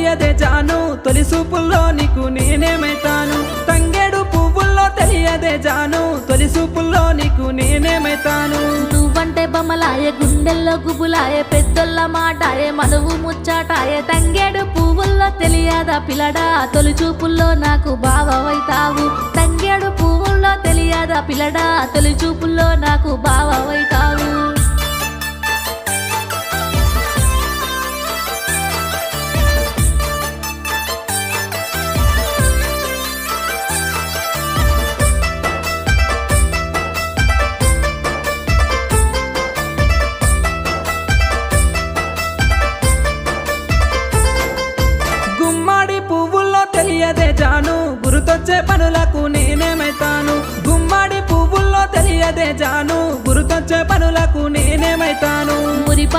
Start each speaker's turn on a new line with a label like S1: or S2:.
S1: తెలియదే జాను తొలి చూపుల్లో నీకు నేనేమైతాను తంగేడు పువ్వుల్లో తెలియదే జాను తొలి చూపుల్లో నీకు నేనేమైతాను
S2: నువ్వంటే బొమ్మలాయే గుండెల్లో గుబులాయే పెద్దోళ్ళ మాటాయే మనువు ముచ్చాటాయే తంగేడు పువ్వుల్లో తెలియదా పిల్లడా తొలి చూపుల్లో నాకు బావవైతావు తంగేడు పువ్వుల్లో తెలియదా పిల్లడా తొలి చూపుల్లో నాకు బావవైతావు
S1: గుమ్మడి పువ్వుల్లో తెలియదే జాను గురుతొచ్చే పనులకు నేనేమైతాను గుమ్మడి పువ్వుల్లో తెలియదే జాను గురుతొచ్చే పనులకు నేనేమైతాను
S2: మురిపా